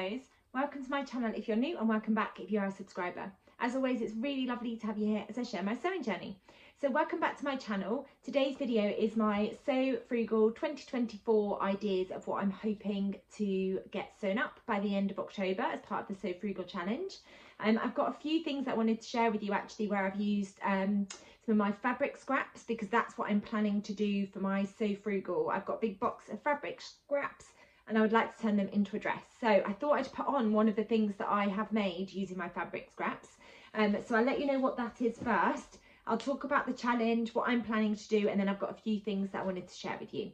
sews. Welcome to my channel if you're new, and welcome back if you're a subscriber. As always, it's really lovely to have you here as I share my sewing journey. So welcome back to my channel. Today's video is my Sew Frugal 2024 ideas of what I'm hoping to get sewn up by the end of October as part of the Sew Frugal challenge. I've got a few things I wanted to share with you actually where I've used some of my fabric scraps, because that's what I'm planning to do for my Sew Frugal. I've got a big box of fabric scraps and I would like to turn them into a dress. So I thought I'd put on one of the things that I have made using my fabric scraps. So I'll let you know what that is first. I'll talk about the challenge, what I'm planning to do, and then I've got a few things that I wanted to share with you.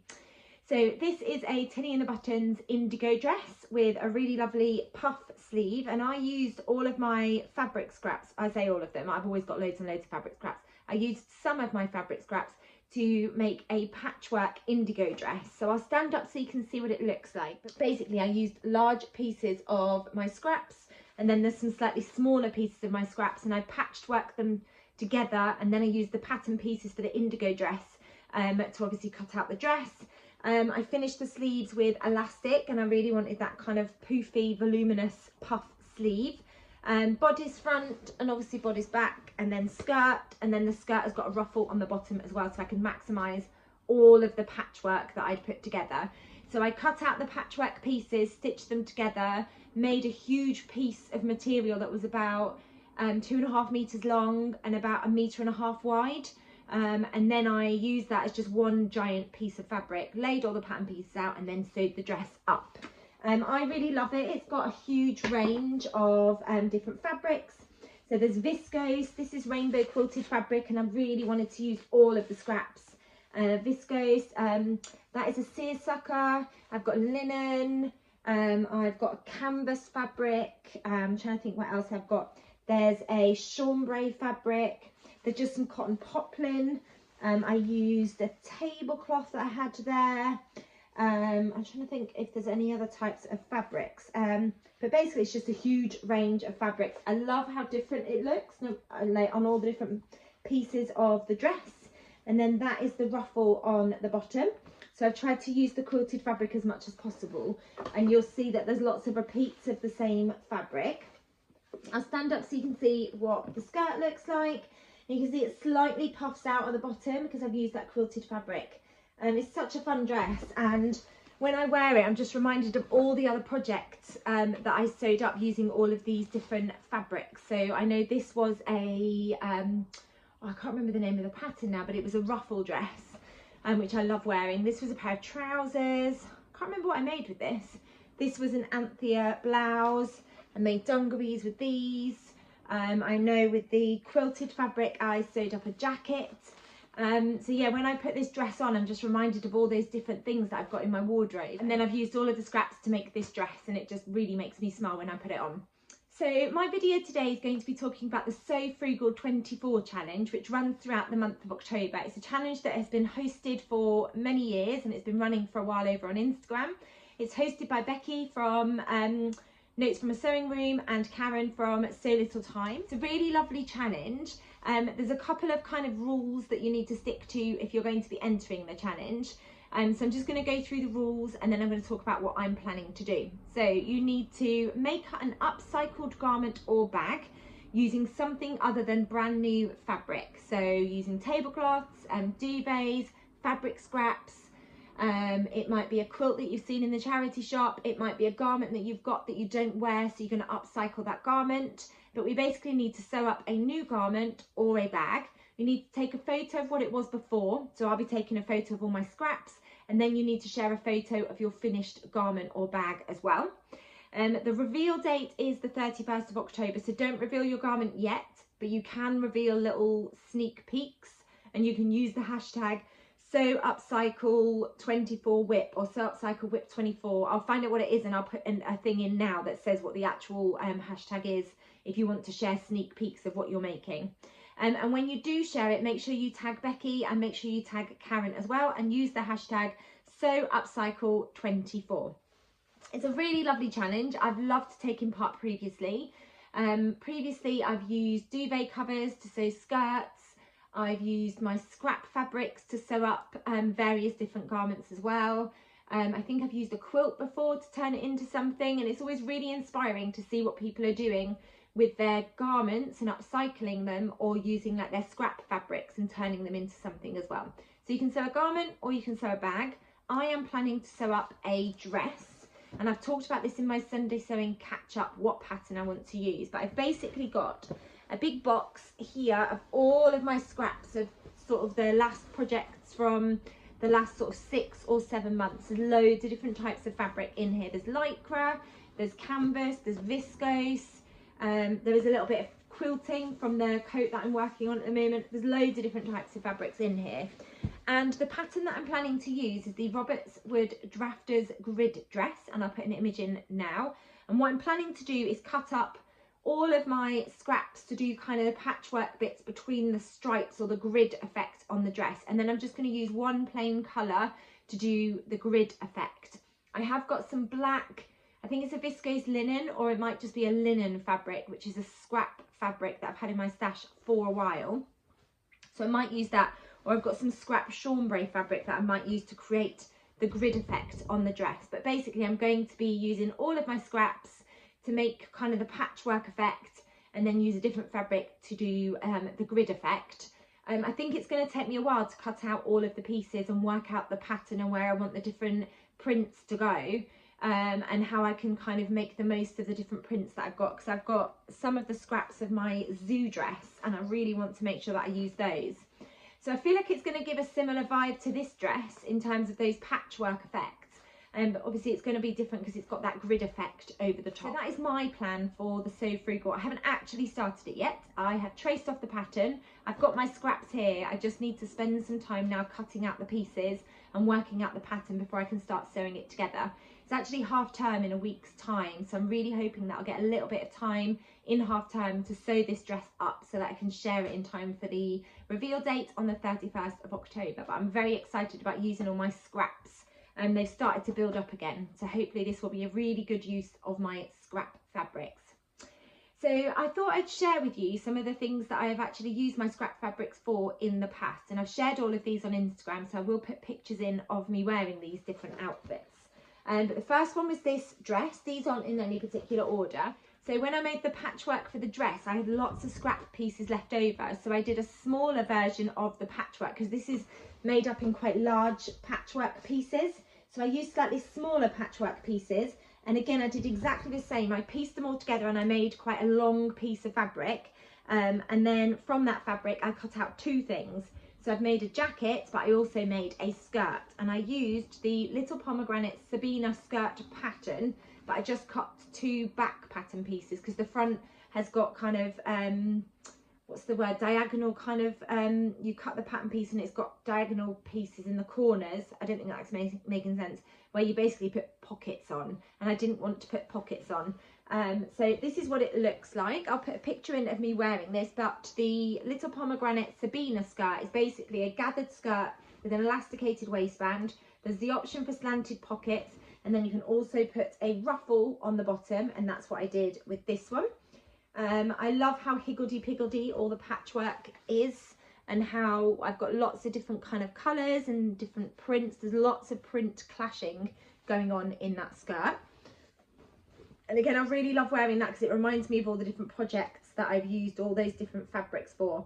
So this is a Tilly in the Buttons indigo dress with a really lovely puff sleeve, and I used all of my fabric scraps. I say all of them, I've always got loads and loads of fabric scraps. I used some of my fabric scraps to make a patchwork indigo dress. So I'll stand up so you can see what it looks like. But basically I used large pieces of my scraps, and then there's some slightly smaller pieces of my scraps, and I patchworked them together, and then I used the pattern pieces for the indigo dress to obviously cut out the dress. I finished the sleeves with elastic, and I really wanted that kind of poofy, voluminous puff sleeve. Bodice front and obviously bodice back, and then skirt, and then the skirt has got a ruffle on the bottom as well, so I can maximise all of the patchwork that I'd put together. So I cut out the patchwork pieces, stitched them together, made a huge piece of material that was about 2.5 meters long and about 1.5 meters wide. And then I used that as just one giant piece of fabric, laid all the pattern pieces out, and then sewed the dress up. I really love it. It's got a huge range of different fabrics. So there's viscose, this is rainbow quilted fabric, and I really wanted to use all of the scraps. Viscose, that is a seersucker. I've got linen, I've got a canvas fabric. I'm trying to think what else I've got. There's a chambray fabric. There's just some cotton poplin. I used a tablecloth that I had there. I'm trying to think if there's any other types of fabrics. But basically it's just a huge range of fabrics. I love how different it looks on all the different pieces of the dress. And then that is the ruffle on the bottom. So I've tried to use the quilted fabric as much as possible. And you'll see that there's lots of repeats of the same fabric. I'll stand up so you can see what the skirt looks like. You can see it slightly puffs out at the bottom because I've used that quilted fabric. It's such a fun dress, and when I wear it I'm just reminded of all the other projects that I sewed up using all of these different fabrics. So I know this was a, I can't remember the name of the pattern now, but it was a ruffle dress, which I love wearing. This was a pair of trousers. I can't remember what I made with this. This was an Anthea blouse. I made dungarees with these. I know with the quilted fabric I sewed up a jacket. So yeah, when I put this dress on I'm just reminded of all those different things that I've got in my wardrobe, and then I've used all of the scraps to make this dress, and it just really makes me smile when I put it on. So my video today is going to be talking about the Sew Frugal 24 challenge, which runs throughout the month of October. It's a challenge that has been hosted for many years, and it's been running for a while over on Instagram. It's hosted by Becky from Notes from a Sewing Room and Karen from So Little Time. It's a really lovely challenge. There's a couple of kind of rules that you need to stick to if you're going to be entering the challenge. So I'm just going to go through the rules, and then I'm going to talk about what I'm planning to do. So you need to make an upcycled garment or bag using something other than brand new fabric. So using tablecloths, duvets, fabric scraps. It might be a quilt that you've seen in the charity shop. It might be a garment that you've got that you don't wear, so you're going to upcycle that garment. But we basically need to sew up a new garment or a bag. You need to take a photo of what it was before. So I'll be taking a photo of all my scraps, and then you need to share a photo of your finished garment or bag as well. The reveal date is the 31st of October, so don't reveal your garment yet, but you can reveal little sneak peeks, and you can use the hashtag Sew Upcycle 24 whip or Sew Upcycle whip 24. I'll find out what it is, and I'll put a thing in now that says what the actual hashtag is if you want to share sneak peeks of what you're making. And when you do share it, make sure you tag Becky and make sure you tag Karen as well, and use the hashtag Sew Upcycle 24. It's a really lovely challenge. I've loved taking part previously. Previously I've used duvet covers to sew skirts. I've used my scrap fabrics to sew up various different garments as well. I think I've used a quilt before to turn it into something, and it's always really inspiring to see what people are doing with their garments and upcycling them, or using like their scrap fabrics and turning them into something as well. So you can sew a garment or you can sew a bag. I am planning to sew up a dress, and I've talked about this in my Sunday sewing catch up, what pattern I want to use, but I've basically got a big box here of all of my scraps of sort of the last projects from the last sort of 6 or 7 months. There's loads of different types of fabric in here. There's lycra, there's canvas, there's viscose, there is a little bit of quilting from the coat that I'm working on at the moment. There's loads of different types of fabrics in here. And the pattern that I'm planning to use is the Roberts Wood Drafters Grid Dress, and I'll put an image in now. And what I'm planning to do is cut up all of my scraps to do kind of the patchwork bits between the stripes or the grid effect on the dress. And then I'm just going to use one plain colour to do the grid effect. I have got some black, I think it's a viscose linen, or it might just be a linen fabric, which is a scrap fabric that I've had in my stash for a while. So I might use that, or I've got some scrap chambray fabric that I might use to create the grid effect on the dress. But basically I'm going to be using all of my scraps to make kind of the patchwork effect, and then use a different fabric to do the grid effect. I think it's going to take me a while to cut out all of the pieces and work out the pattern and where I want the different prints to go, and how I can kind of make the most of the different prints that I've got, because I've got some of the scraps of my zoo dress and I really want to make sure that I use those. So I feel like it's going to give a similar vibe to this dress in terms of those patchwork effects. But obviously it's going to be different because it's got that grid effect over the top. So that is my plan for the Sew Frugal. I haven't actually started it yet. I have traced off the pattern. I've got my scraps here. I just need to spend some time now cutting out the pieces and working out the pattern before I can start sewing it together. It's actually half term in a week's time, so I'm really hoping that I'll get a little bit of time in half term to sew this dress up so that I can share it in time for the reveal date on the 31st of October. But I'm very excited about using all my scraps, and they've started to build up again. So hopefully this will be a really good use of my scrap fabrics. So I thought I'd share with you some of the things that I have actually used my scrap fabrics for in the past. And I've shared all of these on Instagram, so I will put pictures in of me wearing these different outfits. But the first one was this dress. These aren't in any particular order. So when I made the patchwork for the dress, I had lots of scrap pieces left over. So I did a smaller version of the patchwork, because this is made up in quite large patchwork pieces. So I used slightly smaller patchwork pieces. And again, I did exactly the same. I pieced them all together and I made quite a long piece of fabric. And then from that fabric, I cut out 2 things. So I've made a jacket, but I also made a skirt. And I used the Little Pomegranate Sabina skirt pattern, but I just cut 2 back pattern pieces, because the front has got kind of, what's the word, diagonal kind of, you cut the pattern piece and it's got diagonal pieces in the corners. I don't think that's making sense, where you basically put pockets on, and I didn't want to put pockets on. So this is what it looks like. I'll put a picture in of me wearing this, but the Little Pomegranate Sabina skirt is basically a gathered skirt with an elasticated waistband. There's the option for slanted pockets, and then you can also put a ruffle on the bottom, and that's what I did with this one. I love how higgledy-piggledy all the patchwork is, and how I've got lots of different kind of colours and different prints. There's lots of print clashing going on in that skirt. And again, I really love wearing that because it reminds me of all the different projects that I've used all those different fabrics for.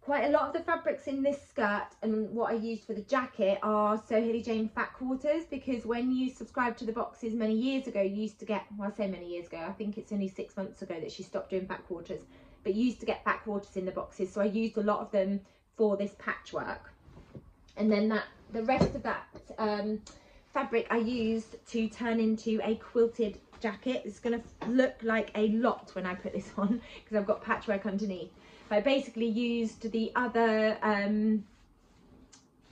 Quite a lot of the fabrics in this skirt and what I used for the jacket are So Hilly Jane fat quarters, because when you subscribed to the boxes many years ago, you used to get, well, I say many years ago, I think it's only 6 months ago that she stopped doing fat quarters, but you used to get fat quarters in the boxes, so I used a lot of them for this patchwork. And then the rest of that fabric I used to turn into a quilted jacket. It's going to look like a lot when I put this on, because I've got patchwork underneath. I basically used the other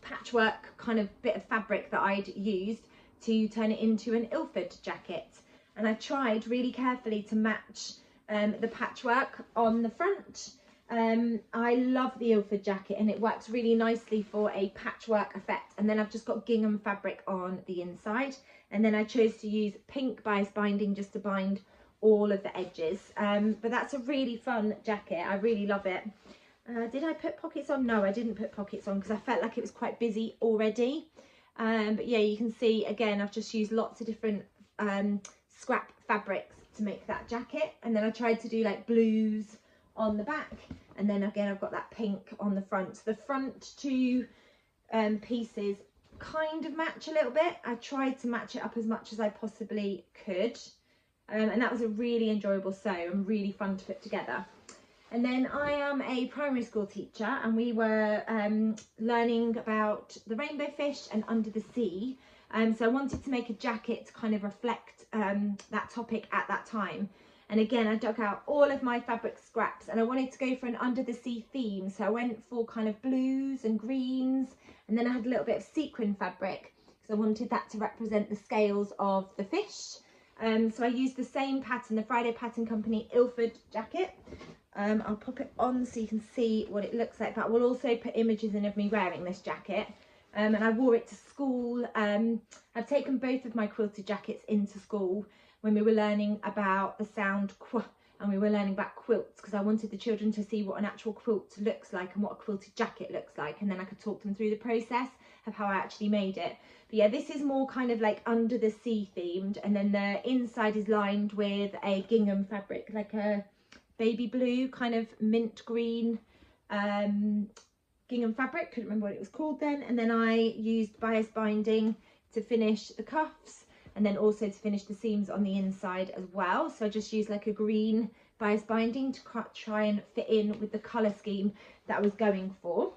patchwork kind of bit of fabric that I'd used to turn it into an ilford jacket, and I tried really carefully to match the patchwork on the front. I love the ilford jacket and it works really nicely for a patchwork effect. And then I've just got gingham fabric on the inside, and then I chose to use pink bias binding just to bind all of the edges. But that's a really fun jacket. I really love it. Did I put pockets on? No, I didn't put pockets on because I felt like it was quite busy already. But yeah, you can see again I've just used lots of different scrap fabrics to make that jacket, and then I tried to do like blues on the back, and then again I've got that pink on the front. So the front two pieces kind of match a little bit. I tried to match it up as much as I possibly could, and that was a really enjoyable sew and really fun to put together. And then I am a primary school teacher, and we were learning about the rainbow fish and under the sea. So I wanted to make a jacket to kind of reflect that topic at that time. And again, I dug out all of my fabric scraps, and I wanted to go for an under the sea theme. So I went for kind of blues and greens, and then I had a little bit of sequin fabric because I wanted that to represent the scales of the fish. So I used the same pattern, the Friday Pattern Company Ilford jacket. I'll pop it on so you can see what it looks like, but I will also put images in of me wearing this jacket. And I wore it to school. I've taken both of my quilted jackets into school when we were learning about the sound qu, and we were learning about quilts, because I wanted the children to see what an actual quilt looks like and what a quilted jacket looks like, and then I could talk them through the process of how I actually made it. But yeah, this is more kind of like under the sea themed, and then the inside is lined with a gingham fabric, like a baby blue kind of mint green gingham fabric. Couldn't remember what it was called then. And then I used bias binding to finish the cuffs, and then also to finish the seams on the inside as well. So I just used like a green bias binding to try and fit in with the colour scheme that I was going for.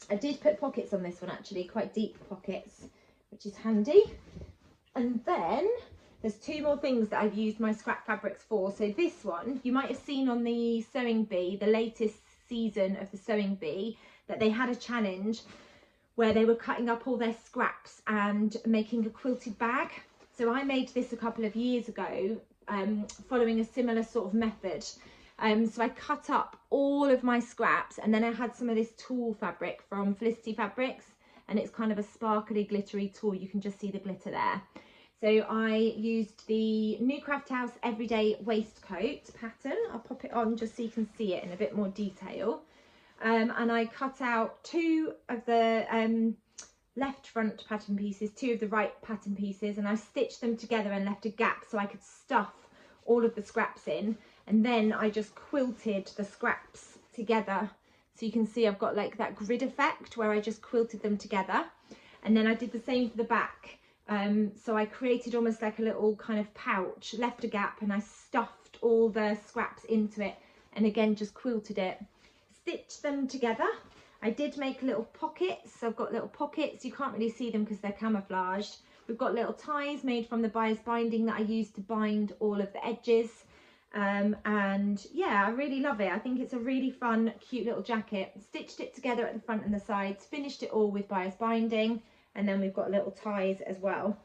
I did put pockets on this one actually, quite deep pockets, which is handy. And then there's two more things that I've used my scrap fabrics for. So this one, you might have seen on the Sewing Bee, the latest season of the Sewing Bee, that they had a challenge where they were cutting up all their scraps and making a quilted bag. So I made this a couple of years ago, following a similar sort of method. So I cut up all of my scraps, and then I had some of this tulle fabric from Felicity Fabrics, and it's kind of a sparkly glittery tulle. You can just see the glitter there. So I used the New Craft House Everyday Waistcoat pattern. I'll pop it on just so you can see it in a bit more detail. And I cut out two of the left front pattern pieces, two of the right pattern pieces, and I stitched them together and left a gap so I could stuff all of the scraps in. And then I just quilted the scraps together. So you can see I've got like that grid effect where I just quilted them together. And then I did the same for the back. So I created almost like a little kind of pouch, left a gap, and I stuffed all the scraps into it, and again just quilted it. Stitched them together. I did make little pockets, so I've got little pockets. You can't really see them because they're camouflaged. We've got little ties made from the bias binding that I used to bind all of the edges. And yeah, I really love it. I think it's a really fun, cute little jacket. Stitched it together at the front and the sides, finished it all with bias binding, and then we've got little ties as well.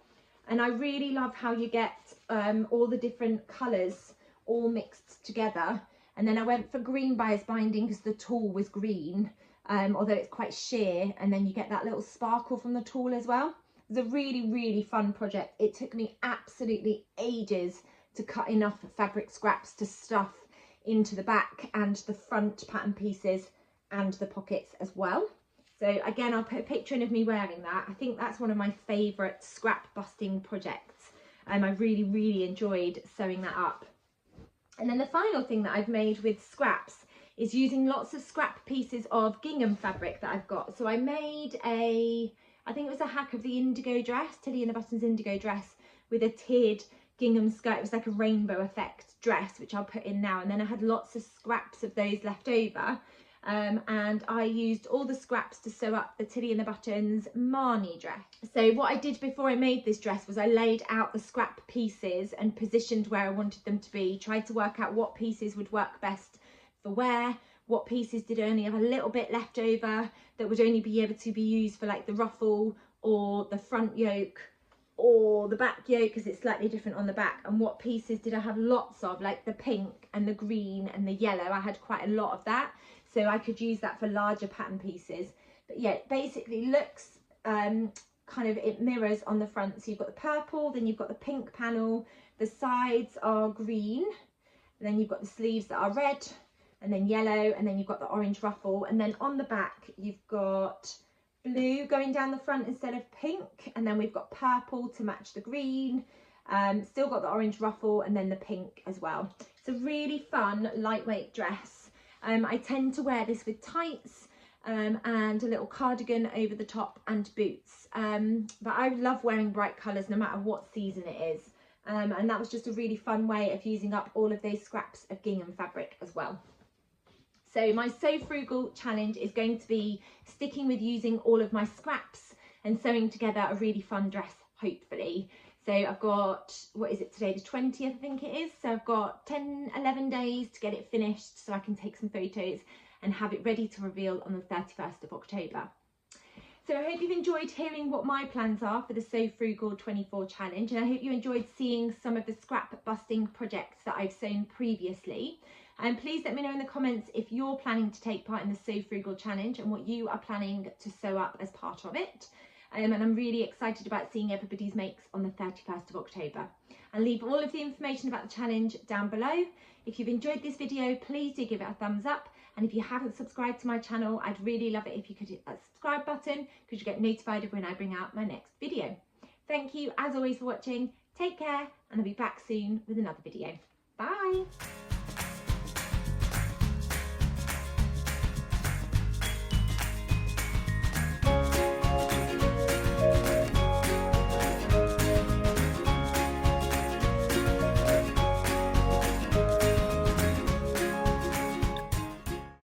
And I really love how you get all the different colours all mixed together. And then I went for green bias binding because the tulle was green, although it's quite sheer, and then you get that little sparkle from the tulle as well. It was a really, really fun project. It took me absolutely ages to cut enough fabric scraps to stuff into the back and the front pattern pieces and the pockets as well. So again, I'll put a picture in of me wearing that. I think that's one of my favourite scrap busting projects. I really, really enjoyed sewing that up. And then the final thing that I've made with scraps is using lots of scrap pieces of gingham fabric that I've got. So I made I think it was a hack of the Indigo dress, Tilly and the Buttons Indigo dress, with a tiered gingham skirt. It was like a rainbow effect dress, which I'll put in now. And then I had lots of scraps of those left over. And I used all the scraps to sew up the Tilly and the Buttons Marnie dress. So what I did before I made this dress was I laid out the scrap pieces and positioned where I wanted them to be, tried to work out what pieces would work best for where, what pieces did only have a little bit left over that would only be able to be used for like the ruffle or the front yoke or the back yoke because it's slightly different on the back, and what pieces did I have lots of, like the pink and the green and the yellow. I had quite a lot of that, so I could use that for larger pattern pieces. But yeah, it basically looks kind of, it mirrors on the front. So you've got the purple, then you've got the pink panel, the sides are green, and then you've got the sleeves that are red and then yellow, and then you've got the orange ruffle, and then on the back you've got blue going down the front instead of pink, and then we've got purple to match the green. Still got the orange ruffle and then the pink as well. It's a really fun lightweight dress. I tend to wear this with tights and a little cardigan over the top and boots, but I love wearing bright colours no matter what season it is, and that was just a really fun way of using up all of those scraps of gingham fabric as well. So my Sew Frugal challenge is going to be sticking with using all of my scraps and sewing together a really fun dress, hopefully. So I've got, what is it today, the 20th I think it is, so I've got 11 days to get it finished so I can take some photos and have it ready to reveal on the 31st of October. So I hope you've enjoyed hearing what my plans are for the Sew Frugal 24 challenge, and I hope you enjoyed seeing some of the scrap busting projects that I've sewn previously. And please let me know in the comments if you're planning to take part in the Sew Frugal challenge and what you are planning to sew up as part of it. And I'm really excited about seeing everybody's makes on the 31st of October. I'll leave all of the information about the challenge down below. If you've enjoyed this video, please do give it a thumbs up. And if you haven't subscribed to my channel, I'd really love it if you could hit that subscribe button, because you get notified of when I bring out my next video. Thank you as always for watching. Take care, and I'll be back soon with another video. Bye.